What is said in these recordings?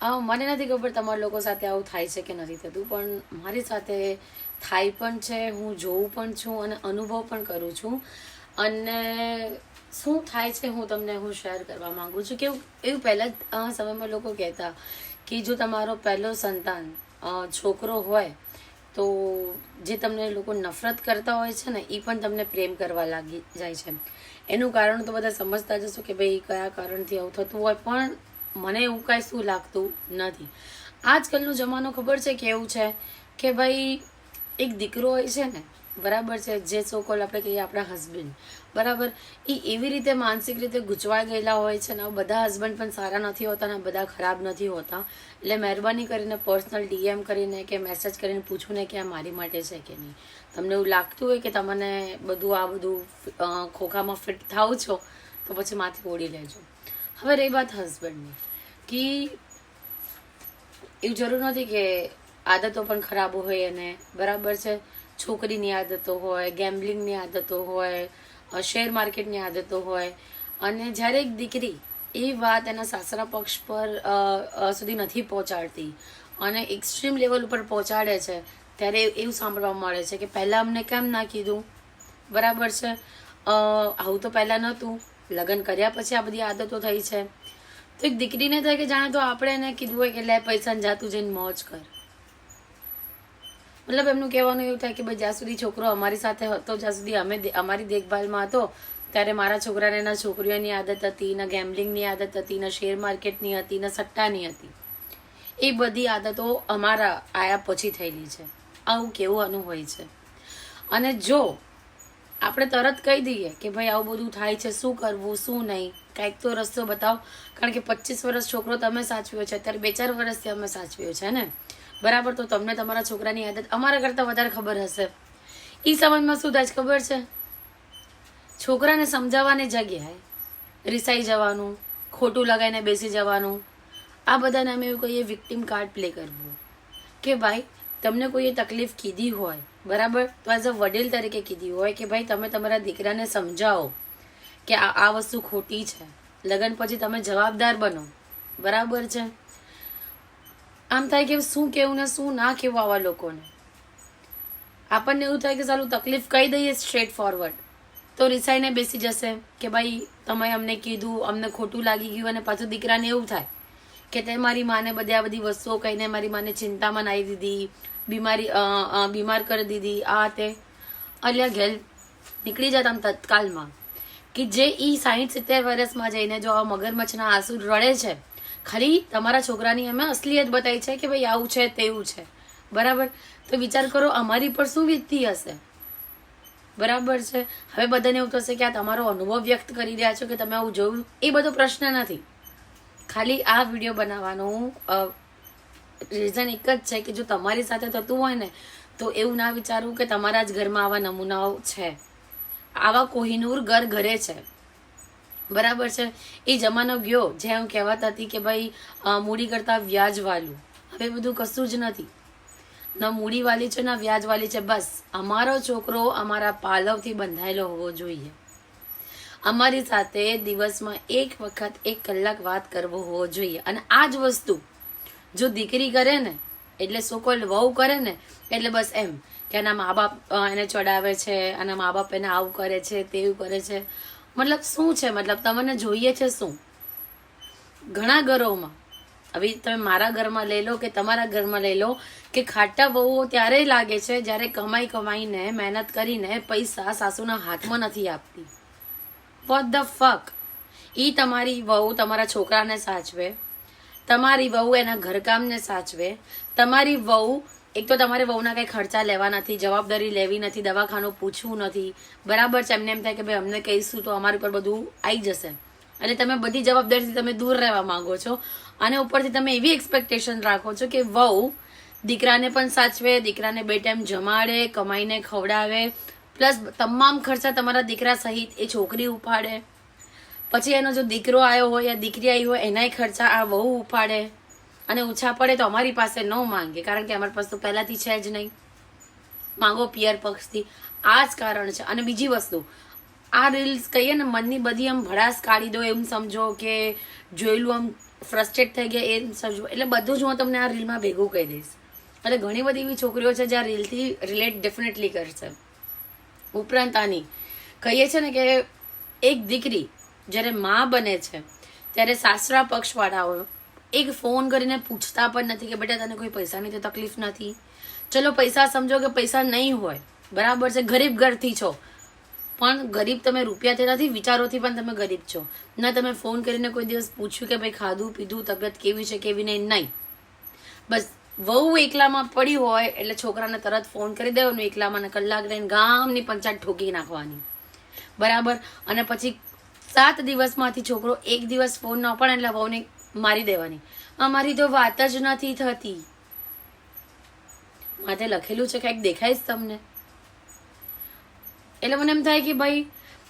મને નથી ખબર તમારા લોકો સાથે આવું થાય છે કે નથી થતું, પણ મારી સાથે થાય પણ છે. હું જોઉં પણ છું અને અનુભવ પણ કરું છું. અને શું થાય છે હું શેર કરવા માંગુ છું. કે એવું પહેલા સમયમાં લોકો કહેતા કે જો તમારો પહેલો સંતાન છોકરો હોય તો જે તમને લોકો નફરત કરતા હોય છે ને એ પણ તમને પ્રેમ કરવા લાગી જાય છે. એનું કારણ તો બધા સમજતા જશો કે ભાઈ કયા કારણથી આવું થતું હોય, પણ મને એવું કાંઈ શું લાગતું નથી. આજકાલનો જમાનો ખબર છે કેવું છે કે ભાઈ એક દીકરો હોય છે ને, બરાબર છે, જે સોકોલ આપણે કહીએ આપણા હસબન્ડ, બરાબર, એ એવી રીતે માનસિક રીતે ગૂંચવાઈ ગયેલા હોય છે ને. બધા હસબન્ડ પણ સારા નથી હોતા ને બધા ખરાબ નથી હોતા. એટલે મહેરબાની કરીને પર્સનલ ડીએમ કરીને કે મેસેજ કરીને પૂછવું ને કે આ મારી માટે છે કે નહીં. તમને એવું લાગતું હોય કે તમને બધું ખોખામાં ફિટ થાવ છો તો પછી માથે ઓળી લેજો. હવે રહી વાત હસબન્ડની, કે એવું જરૂર નથી કે આદતો પણ ખરાબ હોય એને, બરાબર છે. છોકરીની આદતો હોય, ગેમ્બલિંગની આદતો હોય, શેર માર્કેટની આદતો હોય. અને જ્યારે એક દીકરી એ વાત એના સાસરા પક્ષ પર સુધી નથી પહોંચાડતી અને એક્સ્ટ્રીમ લેવલ ઉપર પહોંચાડે છે, ત્યારે એવું સાંભળવા મળે છે કે પહેલાં અમને કેમ ના કીધું, બરાબર છે, આવું તો પહેલાં નહોતું, લગ્ન કર્યા પછી આ બધી આદતો થઈ છે. તો એક દીકરીને થાય કે જાણે તો આપણે એને કીધું હોય કે લે પૈસા જાતું જઈને મોજ કર. મતલબ એમનું કહેવાનું એવું થાય કે ભાઈ જ્યાં સુધી છોકરો અમારી સાથે હતો, જ્યાં સુધી અમે અમારી દેખભાલમાં હતો, ત્યારે મારા છોકરાને ના છોકરીઓની આદત હતી, ના ગેમ્બલિંગની આદત હતી, ના શેર માર્કેટની હતી, ના સટ્ટાની હતી. એ બધી આદતો અમારા આયા પછી થયેલી છે. આવું કહેવાનું હોય છે. અને જો આપણે તરત કહી દઈએ કે ભાઈ આવું બધું થાય છે, શું કરવું શું નહીં, કાંઈક તો રસ્તો બતાવો. કારણ કે 25 વર્ષ છોકરો તમે સાચવ્યો છે, અત્યારે 2-4 વર્ષથી અમે સાચવ્યો છે ને, બરાબર. તો તમને તમારા છોકરાની આદત અમારા કરતાં વધારે ખબર હશે. એ સમયમાં શું થાય ખબર છે, છોકરાને સમજાવવાની જગ્યાએ રિસાઈ જવાનું, ખોટું લગાવીને બેસી જવાનું. આ બધાને અમે એવું કહીએ વિક્ટિમ કાર્ડ પ્લે કરવું. કે ભાઈ તમને કોઈએ તકલીફ કીધી હોય, બરાબર, તો એઝ અ વડીલ તરીકે કીધી હોય કે ભાઈ તમે તમારા દીકરાને સમજાવો કે આ વસ્તુ ખોટી છે. લગ્ન પછી તમે જવાબદાર બનો, બરાબર છે. આમ થાય કે શું કેવું ને શું ના કેવું આવા લોકોને. આપણને એવું થાય કે ચાલું તકલીફ કહી દઈએ સ્ટ્રેટ ફોરવર્ડ, તો રિસાઈને બેસી જશે કે ભાઈ તમે અમને કીધું, અમને ખોટું લાગી ગયું. અને પાછું દીકરાને એવું થાય કે તે મારી માને આ બધી વસ્તુઓ કહીને મારી માને ચિંતામાં નાખી દીધી, બીમાર કરી દીધી, આ તે અલ્યા ઘેલ નીકળી જતા આમ તત્કાલમાં. કે જે ઈ 60-70 વર્ષમાં જઈને જો આ મગરમચ્છના આંસુ રડે છે, ખાલી તમારા છોકરાની અમે અસલિયત બતાવી છે કે ભાઈ આવું છે તેવું છે, બરાબર. તો વિચાર કરો અમારી પર શું વીતતી હશે, બરાબર છે. હવે બધાને એવું થશે કે આ તમારો અનુભવ વ્યક્ત કરી રહ્યા છો કે તમે આવું જોયું. એ બધો પ્રશ્ન નથી. ખાલી આ વિડીયો બનાવવાનું રીઝન એક જ છે કે જો તમારી સાથે થતું હોય ને તો એવું ના વિચારવું કે તમારા જ ઘરમાં આવા નમૂનાઓ છે. આવા કોહિનૂર ઘરે છે, બરાબર છે. એ જમાનો ગયો જે હું કહેવાત હતી કે ભાઈ મૂડી કરતા વ્યાજ વાળું. હવે બધું કશું જ નથી. ના મૂડી વાળી છે ના વ્યાજ વાળી છે. બસ અમારો છોકરો અમારા પાલવથી બંધાયેલો હોવો જોઈએ. અમારી સાથે દિવસમાં 1 વખત 1 કલાક વાત કરવો હોવો જોઈએ. અને આ જ વસ્તુ જો દીકરી કરે ને, એટલે સોકોલ્ડ વહુ કરે ને, એટલે બસ એમ કે એના મા બાપ એને ચડાવે છે, એના મા બાપ એને આવું કરે છે, તેવું કરે છે. મતલબ શું છે, મતલબ તમને જોઈએ છે શું? ઘણા ઘરોમાં, હવે તમે મારા ઘરમાં લઈ લો કે તમારા ઘરમાં લઈ લો, કે ખાટા વહુઓ ત્યારે લાગે છે જ્યારે કમાઈને મહેનત કરીને પૈસા સાસુના હાથમાં નથી આપતી. વોટ ધ ફક. ઈ તમારી વહુ તમારા છોકરાને સાચવે, તમારી વહુ એના ઘરકામને સાચવે, તમારી વહુ એક તો તમારે વહુના કંઈ ખર્ચા લેવા નથી, જવાબદારી લેવી નથી, દવાખાનું પૂછવું નથી, બરાબર છે. એમને એમ થાય કે ભાઈ અમને કહીશું તો અમારી પર બધું આવી જશે. અને તમે બધી જવાબદારીથી તમે દૂર રહેવા માંગો છો. અને ઉપરથી તમે એવી એક્સપેક્ટેશન રાખો છો કે વહુ દીકરાને પણ સાચવે, દીકરાને 2 ટાઈમ જમાડે, કમાઈને ખવડાવે, પ્લસ તમામ ખર્ચા તમારા દીકરા સહિત એ છોકરી ઉપાડે. પછી એનો જો દીકરો આવ્યો હોય યા દીકરી આવી હોય એનાય ખર્ચા આ વહુ ઉપાડે. અને ઓછા પડે તો અમારી પાસે ન માંગે, કારણ કે અમારી પાસે તો પહેલાથી છે જ નહીં. માંગો પિયર પક્ષથી. આ જ કારણ છે. અને બીજી વસ્તુ, આ રીલ્સ કહીએ ને મનની બધી આમ ભડાસ કાઢી દો એમ સમજો કે જોયેલું આમ ફ્રસ્ટ્રેટ થઈ ગયા એ સમજો. એટલે બધું જ હું તમને આ રીલમાં ભેગું કહી દઈશ. એટલે ઘણી બધી એવી છોકરીઓ છે જે આ રીલથી રિલેટ ડેફિનેટલી કરશે. ઉપરાંત આની કહીએ છે ને કે એક દીકરી જ્યારે માં બને છે ત્યારે સાસરા પક્ષવાળાઓ એક ફોન કરીને પૂછતા પણ નથી કે બેટા તને કોઈ પૈસાની તો તકલીફ નથી. ચલો પૈસા સમજો કે પૈસા નહીં હોય, બરાબર છે, ગરીબ ઘરથી છો, પણ ગરીબ તમે રૂપિયાથી નથી, વિચારોથી પણ તમે ગરીબ છો. ના તમે ફોન કરીને કોઈ દિવસ પૂછ્યું કે ભાઈ ખાધું પીધું, તબિયત કેવી છે કેવી નહીં. બસ વહુ એકલામાં પડી હોય એટલે છોકરાને તરત ફોન કરી દેવાનો એકલામાં, ને કલાક રહીને ગામની પંચાયત ઠોકી નાખવાની, બરાબર. અને પછી 7 દિવસમાંથી છોકરો એક દિવસ ફોન ન પડે એટલે વહુને મારી દેવાની. અમારી તો વાત જ નથી થતી. માથે લખેલું છે કંઈક દેખાઈશ તમને. એટલે મને એમ થાય કે ભાઈ,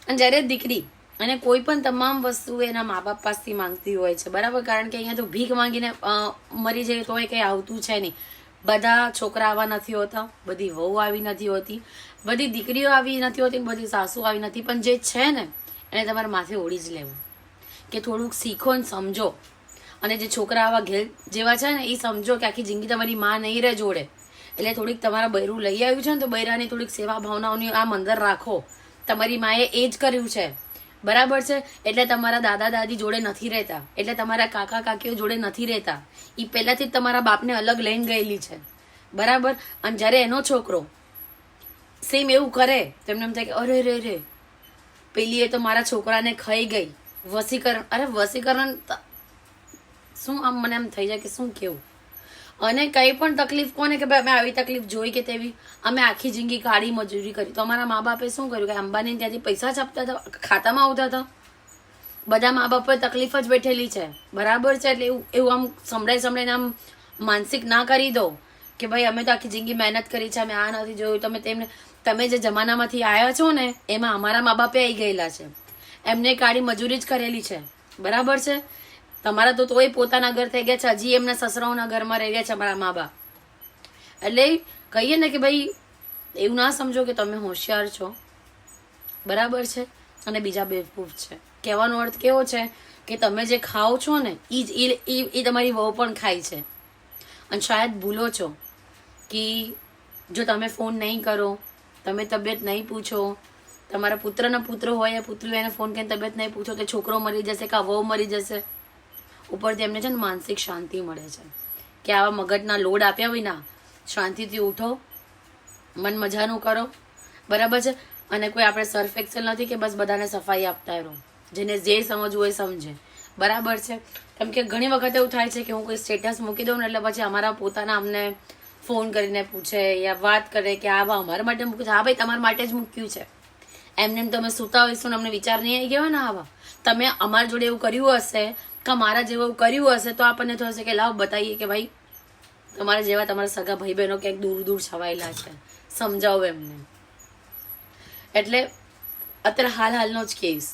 અને જ્યારે દીકરી અને કોઈ પણ તમામ વસ્તુ એના મા બાપ પાસેથી માંગતી હોય છે, બરાબર, કારણ કે અહીંયા તો ભીખ માંગીને મરી જાય તો કંઈ આવતું છે નહીં. બધા છોકરા આવા નથી હોતા, બધી વહુ આવી નથી હોતી, બધી દીકરીઓ આવી નથી હોતી, બધી સાસુ આવી નથી. પણ જે છે ને એને તમારે માથે ઓળી જ લેવું કે થોડુંક શીખો ને સમજો. અને જે છોકરા આવા ઘેર જેવા છે ને એ સમજો કે આખી જિંદગી તમારી માં નહીં રહે જોડે. એટલે થોડીક તમારા બૈરું લઈ આવ્યું છે ને તો બૈરાની થોડીક સેવા ભાવનાઓની આમ અંદર રાખો. તમારી માએ એ જ કર્યું છે, બરાબર છે. એટલે તમારા દાદા દાદી જોડે નથી રહેતા, એટલે તમારા કાકા કાકીઓ જોડે નથી રહેતા. એ પહેલાથી જ તમારા બાપને અલગ લઈને ગયેલી છે, બરાબર. અને જ્યારે એનો છોકરો સેમ એવું કરે તો એમને એમ થાય કે અરે રે રે પેલી એ તો મારા છોકરાને ખાઈ ગઈ. વસીકરણ, અરે વસીકરણ શું, આમ મને એમ થઈ જાય કે શું કેવું. અને કઈ પણ તકલીફ કોને કે ભાઈ અમે આવી તકલીફ જોઈ કે તેવી, અમે આખી જિંદગી કાળી મજૂરી કરી. તો અમારા મા બાપે શું કર્યું કે અંબાની ત્યાંથી પૈસા છાપતા હતા, ખાતામાં આવતા હતા. બધા મા બાપે તકલીફ જ બેઠેલી છે, બરાબર છે. એટલે એવું આમ સંભળાઈને આમ માનસિક ના કરી દો કે ભાઈ અમે તો આખી જિંદગી મહેનત કરી છે, અમે આ નથી જોયું. તમે જે જમાનામાંથી આવ્યા છો ને એમાં અમારા મા બાપે આવી ગયેલા છે, એમને કાળી મજૂરી જ કરેલી છે, બરાબર છે. તમારા તો તોય પોતાના ઘર થઈ ગયા છે, હજી એમના સસરાઓના ઘરમાં રહી ગયા છે અમારા મા બાપ. એટલે કહીએ ને કે ભાઈ એવું ના સમજો કે તમે હોશિયાર છો, બરાબર છે, અને બીજા બેવકૂફ છે. કહેવાનો અર્થ કેવો છે કે તમે જે ખાઓ છો ને એ તમારી વહુ પણ ખાય છે. અને શાયદ ભૂલો છો કે જો તમે ફોન નહીં કરો, તમે તબિયત નહીં પૂછો, તમારા પુત્રના પુત્ર હોય પુત્રી એને ફોન કરીને તબિયત નહીં પૂછો તો છોકરો મરી જશે કે વહુ મરી જશે. ઉપરથી એમને છે ને માનસિક શાંતિ મળે છે કે આવા મગજના લોડ આપ્યા વિના શાંતિથી ઉઠો, મન મજાનું કરો, બરાબર છે. અને કોઈ આપણે સર્ફ એક્સેલ નથી કે બસ બધાને સફાઈ આપતા રહો, જેને જે સમજવું હોય સમજે, બરાબર છે. કેમ કે ઘણી વખત એવું થાય છે કે હું કોઈ સ્ટેટસ મૂકી દઉં ને એટલે પછી અમારા પોતાના અમને ફોન કરીને પૂછે યા વાત કરે કે આવા અમારા માટે મૂક્યું છે. હા ભાઈ તમારા માટે જ મૂક્યું છે. એમને તમે સૂતા હોઈશું ને અમને વિચાર નહીં આવી ગયો ને આવા તમે અમારા જોડે એવું કર્યું હશે કે મારા જેવું કર્યું હશે તો આપણને થશે કે લાવ બતાવીએ કે ભાઈ તમારા જેવા તમારા સગા ભાઈ બહેનો ક્યાંક દૂર દૂર છવાયેલા છે, સમજાવો એમને. એટલે અત્યારે હાલનો જ કેસ,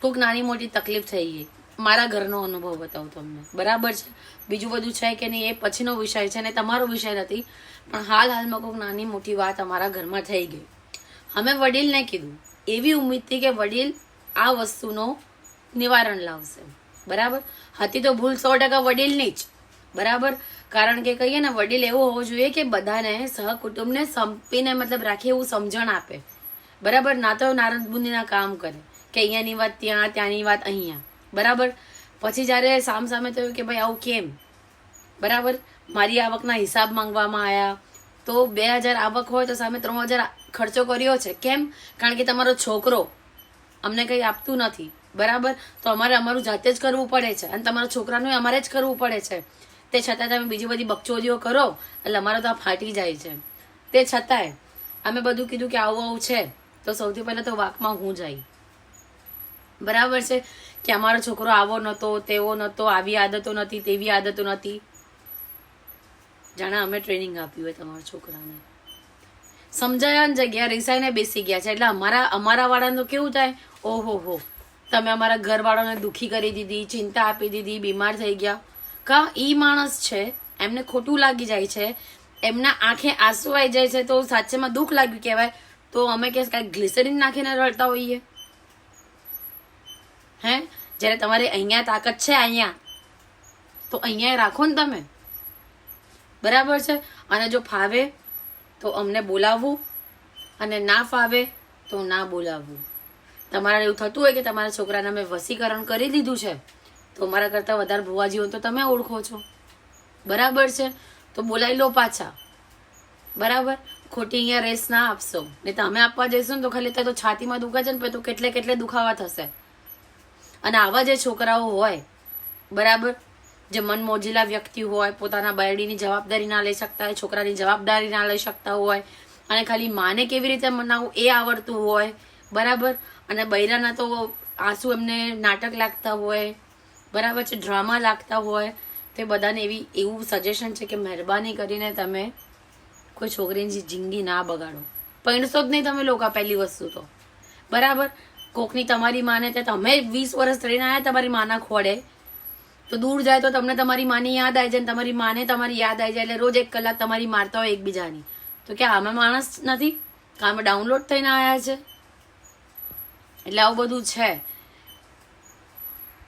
કોઈક નાની મોટી તકલીફ થઈ ગઈ, મારા ઘરનો અનુભવ બતાવું તમને, બરાબર છે. બીજું બધું છે કે નહીં એ પછીનો વિષય છે ને તમારો વિષય નથી, પણ હાલમાં કોઈક નાની મોટી વાત અમારા ઘરમાં થઈ ગઈ. અમે વડીલને કીધું એવી ઉમ્મીદથી કે વડીલ આ વસ્તુનો નિવારણ લાવશે, બરાબર. હતી તો ભૂલ 100% વડીલની જ, બરાબર. કારણ કે કહીએ ને વડીલ એવું હોવું જોઈએ કે બધાને સહકુટુંબને સંપીને મતલબ રાખી એવું સમજણ આપે, બરાબર. ના તો નારદ બુંદીના કામ કરે કે અહીંયાની વાત ત્યાં, ત્યાંની વાત અહીંયા, બરાબર. પછી જ્યારે સામે થયું કે ભાઈ આવું કેમ, બરાબર, મારી આવકના હિસાબ માંગવામાં આવ્યા તો 2000 આવક હોય તો સામે 3000 ખર્ચો કર્યો છે. કેમ? કારણ કે તમારો છોકરો અમને કંઈ આપતું નથી, બરાબર. તો અમારે અમારું જાતે જ કરવું પડે છે અને તમારા છોકરાનું અમારે જ કરવું પડે છે. તે છતાં તમે બીજી બધી બકચોદીઓ કરો એટલે અમારો તો આ ફાટી જાય છે. તે છતાંય અમે બધું કીધું કે આવું છે તો સૌથી પહેલા તો વાકમાં હું જાય, બરાબર છે, કે અમારો છોકરો આવો નહોતો, તેવો નહોતો, આવી આદતો નથી, તેવી આદતો નથી. જાણે અમે ટ્રેનિંગ આપ્યું હોય તમારા છોકરાને. સમજાયા જગ્યા રિસાઈને બેસી ગયા છે. એટલે અમારા વાળાને તો કેવું થાય, ઓહો હો તમે અમારા ઘરવાળાને દુઃખી કરી દીધી, ચિંતા આપી દીધી, બીમાર થઈ ગયા. કા ઈ માણસ છે એમને ખોટું લાગી જાય છે, એમના આંખે આંસુ આવી જાય છે તો સાચેમાં દુઃખ લાગ્યું કહેવાય. તો અમે કે કાંઈક ગ્લિસરીન નાખીને રડતા હોઈએ હે? જ્યારે તમારે અહીંયા તાકાત છે, અહીંયા તો અહીંયા રાખો ને તમે, બરાબર છે. અને જો ફાવે તો અમને બોલાવવું, અને ના ફાવે તો ના બોલાવવું. તમારે એવું થતું હોય કે તમારા છોકરાને મેં વસીકરણ કરી દીધું છે, તો મારા કરતાં વધારે ભુવાજીઓ તો તમે ઓળખો છો, બરાબર છે, તો બોલાવી લો પાછા, બરાબર. ખોટી અહીંયા રેસ ના આપશો, ને તમે આપવા જઈશું ને તો ખાલી તો છાતીમાં દુખે છે ને તો કેટલે દુખાવા થશે. અને આવા જે છોકરાઓ હોય, બરાબર, જે મન મોજીલા વ્યક્તિ હોય, પોતાના બાયડીની જવાબદારી ના લઈ શકતા હોય, છોકરાની જવાબદારી ના લઈ શકતા હોય, અને ખાલી માને કેવી રીતે મનાવવું એ આવડતું હોય, બરાબર, અને બૈરાના તો આંસુ એમને નાટક લાગતા હોય, બરાબર છે, ડ્રામા લાગતા હોય, તે બધાને એવું સજેશન છે કે મહેરબાની કરીને તમે કોઈ છોકરીની જિંદગી ના બગાડો. પૈણસો જ નહીં તમે લોકો, પહેલી વસ્તુ તો, બરાબર. કોકની તમારી માને તે તમે 20 વર્ષ રહીને આવ્યા તમારી માના ખોડે, તો દૂર જાય તો તમને તમારી માની યાદ આવી જાય, તમારી માને તમારી યાદ આવી જાય, એટલે રોજ 1 કલાક તમારી મારતા હોય એકબીજાની. તો કે આમાં માણસ નથી, આમાં ડાઉનલોડ થઈને આવ્યા છે. એટલે આવું બધું છે.